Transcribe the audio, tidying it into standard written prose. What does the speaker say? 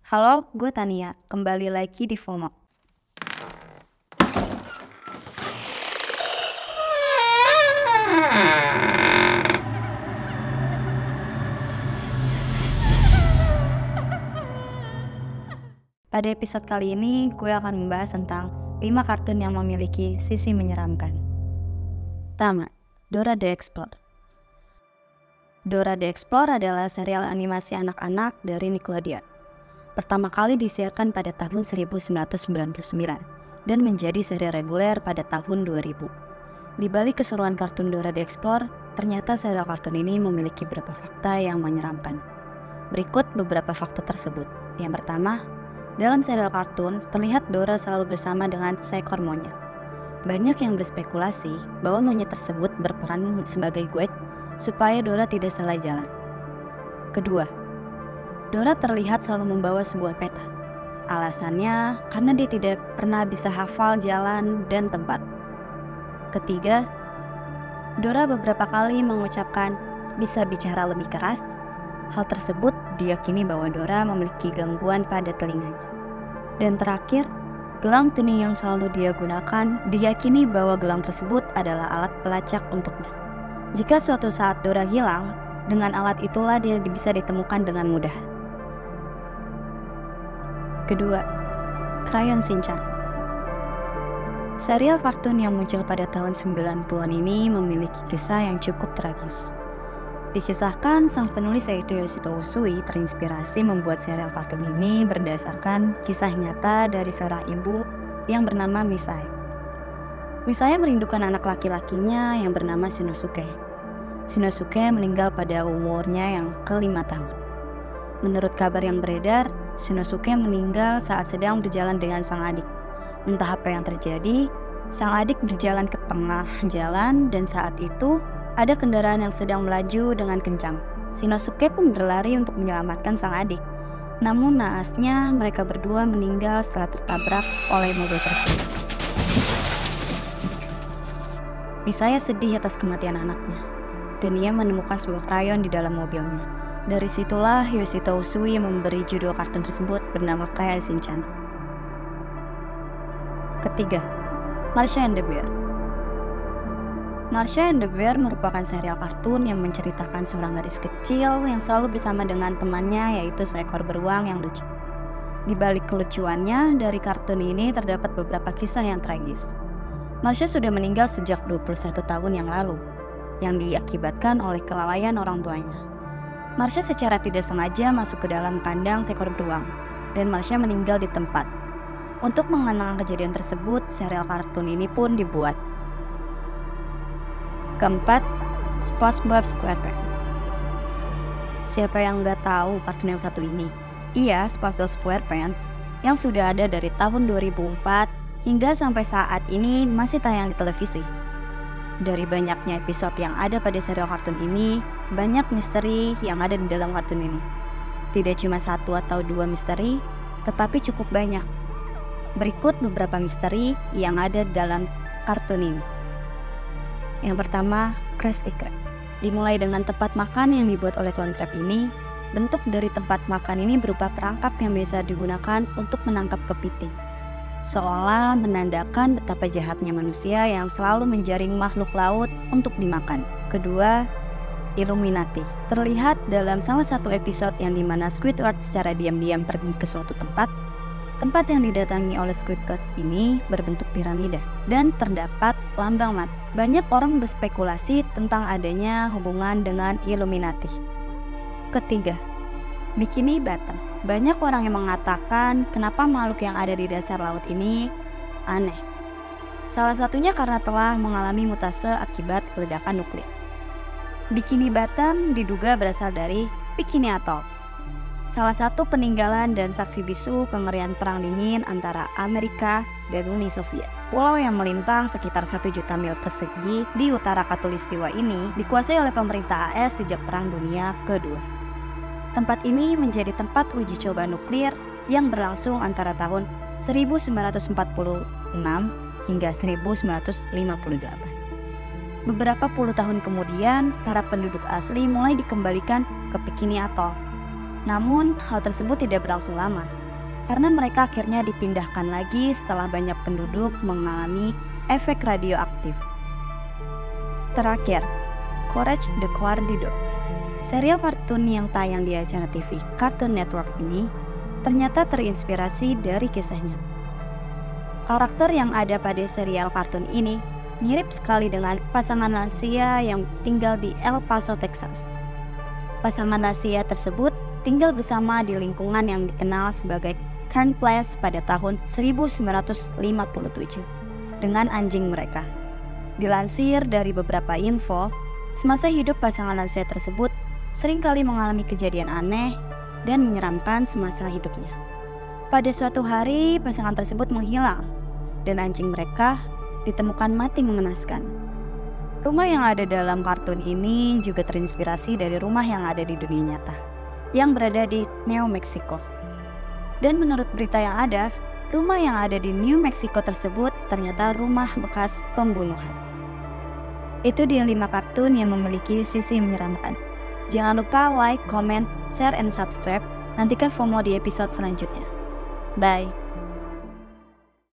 Halo, gue Tania. Kembali lagi di FOMO. Pada episode kali ini, gue akan membahas tentang 5 kartun yang memiliki sisi menyeramkan. Pertama, Dora the Explorer. Dora the Explorer adalah serial animasi anak-anak dari Nickelodeon. Pertama kali disiarkan pada tahun 1999 dan menjadi seri reguler pada tahun 2000. Di balik keseruan kartun Dora the Explorer, ternyata serial kartun ini memiliki beberapa fakta yang menyeramkan. Berikut beberapa fakta tersebut. Yang pertama, dalam serial kartun, terlihat Dora selalu bersama dengan seekor monyet. Banyak yang berspekulasi bahwa monyet tersebut berperan sebagai guide supaya Dora tidak salah jalan. Kedua, Dora terlihat selalu membawa sebuah peta. Alasannya karena dia tidak pernah bisa hafal jalan dan tempat. Ketiga, Dora beberapa kali mengucapkan bisa bicara lebih keras. Hal tersebut diyakini bahwa Dora memiliki gangguan pada telinganya. Dan terakhir, gelang tuning yang selalu dia gunakan diyakini bahwa gelang tersebut adalah alat pelacak untuknya. Jika suatu saat Dora hilang, dengan alat itulah dia bisa ditemukan dengan mudah. Kedua, Crayon Shinchan. Serial kartun yang muncul pada tahun 90-an ini memiliki kisah yang cukup tragis. Dikisahkan sang penulis yaitu Yoshito Usui terinspirasi membuat serial kartun ini berdasarkan kisah nyata dari seorang ibu yang bernama Misae. Misae merindukan anak laki-lakinya yang bernama Shinosuke. Shinosuke meninggal pada umurnya yang ke-5 tahun. Menurut kabar yang beredar, Shinosuke meninggal saat sedang berjalan dengan sang adik. Entah apa yang terjadi, sang adik berjalan ke tengah jalan dan saat itu ada kendaraan yang sedang melaju dengan kencang. Shinosuke pun berlari untuk menyelamatkan sang adik. Namun naasnya mereka berdua meninggal setelah tertabrak oleh mobil tersebut. Misae sedih atas kematian anaknya, dan ia menemukan sebuah krayon di dalam mobilnya. Dari situlah Yoshito Usui memberi judul kartun tersebut bernama Crayon Shinchan. Ketiga, Marsha and the Bear. Marsha and the Bear merupakan serial kartun yang menceritakan seorang gadis kecil yang selalu bersama dengan temannya yaitu seekor beruang yang lucu. Di balik kelucuannya, dari kartun ini terdapat beberapa kisah yang tragis. Marsha sudah meninggal sejak 21 tahun yang lalu, yang diakibatkan oleh kelalaian orang tuanya. Marsha secara tidak sengaja masuk ke dalam kandang seekor beruang, dan Marsha meninggal di tempat. Untuk mengenang kejadian tersebut, serial kartun ini pun dibuat. Keempat, SpongeBob SquarePants. Siapa yang nggak tahu kartun yang satu ini? Iya, SpongeBob SquarePants yang sudah ada dari tahun 2004 hingga sampai saat ini masih tayang di televisi. Dari banyaknya episode yang ada pada serial kartun ini, banyak misteri yang ada di dalam kartun ini. Tidak cuma 1 atau 2 misteri, tetapi cukup banyak. Berikut beberapa misteri yang ada dalam kartun ini. Yang pertama, Krusty Krab. Dimulai dengan tempat makan yang dibuat oleh Tuan Krab ini. Bentuk dari tempat makan ini berupa perangkap yang biasa digunakan untuk menangkap kepiting, seolah menandakan betapa jahatnya manusia yang selalu menjaring makhluk laut untuk dimakan. Kedua, Illuminati. Terlihat dalam salah satu episode yang dimana Squidward secara diam-diam pergi ke suatu tempat. Tempat yang didatangi oleh Squidward ini berbentuk piramida dan terdapat lambang mata. Banyak orang berspekulasi tentang adanya hubungan dengan Illuminati. Ketiga, Bikini Bottom. Banyak orang yang mengatakan kenapa makhluk yang ada di dasar laut ini aneh. Salah satunya karena telah mengalami mutase akibat ledakan nuklir. Bikini Bottom diduga berasal dari Bikini Atoll, salah satu peninggalan dan saksi bisu kengerian perang dingin antara Amerika dan Uni Soviet. Pulau yang melintang sekitar 1 juta mil persegi di utara Khatulistiwa ini dikuasai oleh pemerintah AS sejak Perang Dunia Kedua. Tempat ini menjadi tempat uji coba nuklir yang berlangsung antara tahun 1946 hingga 1958. Beberapa puluh tahun kemudian, para penduduk asli mulai dikembalikan ke Bikini Atoll. Namun, hal tersebut tidak berlangsung lama, karena mereka akhirnya dipindahkan lagi setelah banyak penduduk mengalami efek radioaktif. Terakhir, Courage the Quardido. Serial kartun yang tayang di acara TV Cartoon Network ini ternyata terinspirasi dari kisahnya. Karakter yang ada pada serial kartun ini mirip sekali dengan pasangan lansia yang tinggal di El Paso, Texas. Pasangan lansia tersebut tinggal bersama di lingkungan yang dikenal sebagai Kern Place pada tahun 1957 dengan anjing mereka. Dilansir dari beberapa info, semasa hidup pasangan lansia tersebut seringkali mengalami kejadian aneh dan menyeramkan semasa hidupnya. Pada suatu hari, pasangan tersebut menghilang dan anjing mereka ditemukan mati mengenaskan. Rumah yang ada dalam kartun ini juga terinspirasi dari rumah yang ada di dunia nyata, yang berada di New Mexico. Dan menurut berita yang ada, rumah yang ada di New Mexico tersebut ternyata rumah bekas pembunuhan. Itu dia 5 kartun yang memiliki sisi menyeramkan. Jangan lupa like, comment, share, and subscribe. Nantikan FOMO di episode selanjutnya. Bye!